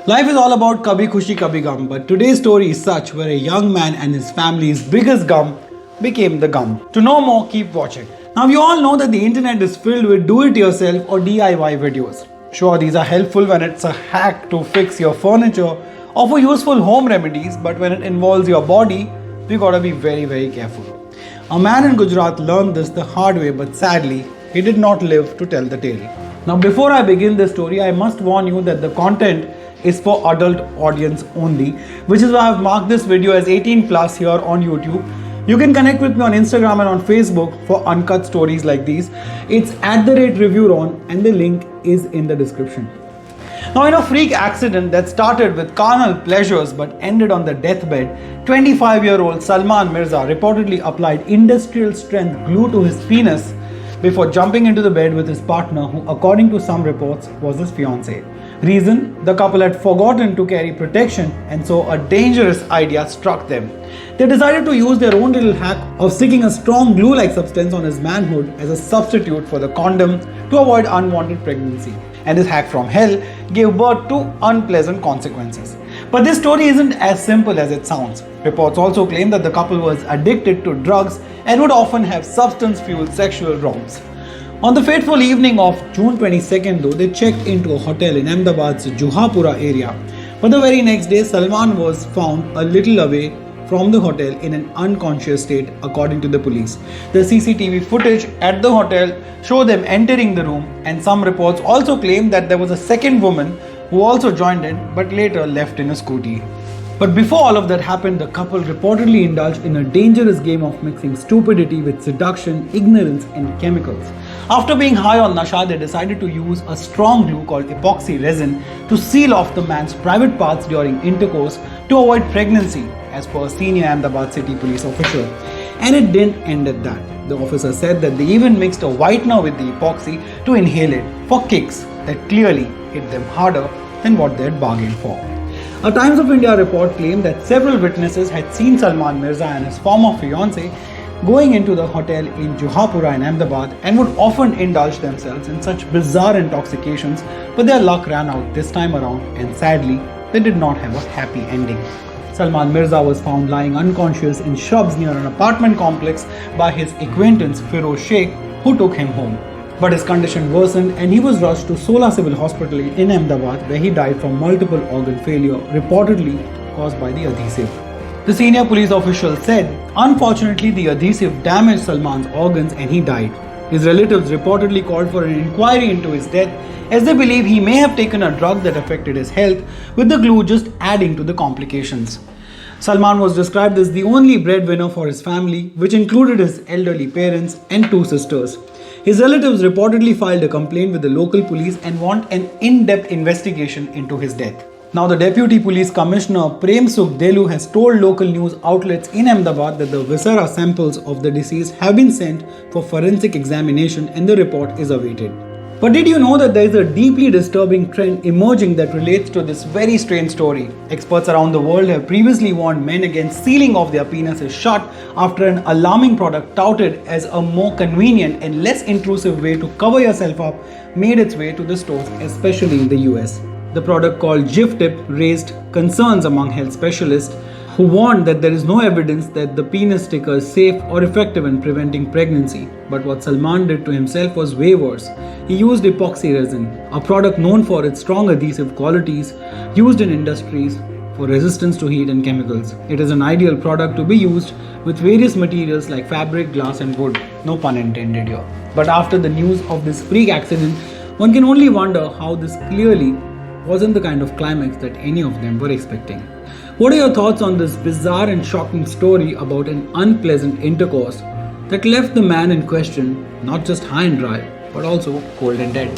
Life is all about kabhi khushi kabhi gum, but today's story is such where a young man and his family's biggest gum became the gum. To know more, keep watching. Now you all know that the internet is filled with do-it-yourself or DIY videos. Sure, these are helpful when it's a hack to fix your furniture or for useful home remedies, but when it involves your body, we gotta be very careful. A man in Gujarat learned this the hard way, but sadly, he did not live to tell the tale. Now before I begin this story, I must warn you that the content is for adult audience only, which is why I've marked this video as 18 plus here on YouTube. You can connect with me on Instagram and on Facebook for uncut stories like these. It's @ReviewRon and the link is in the description. Now, in a freak accident that started with carnal pleasures but ended on the deathbed, 25-year-old Salman Mirza reportedly applied industrial strength glue to his penis before jumping into the bed with his partner, who according to some reports was his fiancée. Reason: the couple had forgotten to carry protection and so a dangerous idea struck them. They decided to use their own little hack of sticking a strong glue-like substance on his manhood as a substitute for the condom to avoid unwanted pregnancy. And this hack from hell gave birth to unpleasant consequences. But this story isn't as simple as it sounds. Reports also claim that the couple was addicted to drugs and would often have substance-fueled sexual romps. On the fateful evening of June 22nd, though, they checked into a hotel in Ahmedabad's Juhapura area. But the very next day, Salman was found a little away from the hotel in an unconscious state, according to the police. The CCTV footage at the hotel showed them entering the room, and some reports also claim that there was a second woman who also joined in but later left in a scooty. But before all of that happened, the couple reportedly indulged in a dangerous game of mixing stupidity with seduction, ignorance, and chemicals. After being high on nasha, they decided to use a strong glue called epoxy resin to seal off the man's private parts during intercourse to avoid pregnancy, as per a senior Ahmedabad city police official. And it didn't end at that. The officer said that they even mixed a whitener with the epoxy to inhale it for kicks that clearly hit them harder than what they had bargained for. A Times of India report claimed that several witnesses had seen Salman Mirza and his former fiancée going into the hotel in Juhapura in Ahmedabad and would often indulge themselves in such bizarre intoxications, but their luck ran out this time around and sadly, they did not have a happy ending. Salman Mirza was found lying unconscious in shrubs near an apartment complex by his acquaintance Firoz Sheikh, who took him home. But his condition worsened and he was rushed to Sola Civil Hospital in Ahmedabad, where he died from multiple organ failure, reportedly caused by the adhesive. The senior police official said, unfortunately, the adhesive damaged Salman's organs and he died. His relatives reportedly called for an inquiry into his death, as they believe he may have taken a drug that affected his health, with the glue just adding to the complications. Salman was described as the only breadwinner for his family, which included his elderly parents and two sisters. His relatives reportedly filed a complaint with the local police and want an in-depth investigation into his death. Now, the Deputy Police Commissioner Prem Sukh Delu has told local news outlets in Ahmedabad that the viscera samples of the deceased have been sent for forensic examination and the report is awaited. But did you know that there is a deeply disturbing trend emerging that relates to this very strange story? Experts around the world have previously warned men against sealing off their penises shut after an alarming product touted as a more convenient and less intrusive way to cover yourself up made its way to the stores, especially in the US. The product called Jiftip raised concerns among health specialists, who warned that there is no evidence that the penis sticker is safe or effective in preventing pregnancy. But what Salman did to himself was way worse. He used epoxy resin, a product known for its strong adhesive qualities, used in industries for resistance to heat and chemicals. It is an ideal product to be used with various materials like fabric, glass and wood. No pun intended here. But after the news of this freak accident, one can only wonder how this clearly wasn't the kind of climax that any of them were expecting. What are your thoughts on this bizarre and shocking story about an unpleasant intercourse that left the man in question not just high and dry, but also cold and dead?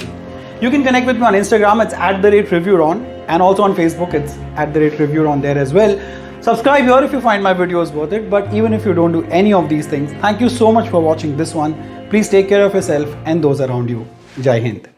You can connect with me on Instagram, it's @ReviewRon, and also on Facebook, it's @ReviewRon there as well. Subscribe here if you find my videos worth it, but even if you don't do any of these things, thank you so much for watching this one. Please take care of yourself and those around you. Jai Hind.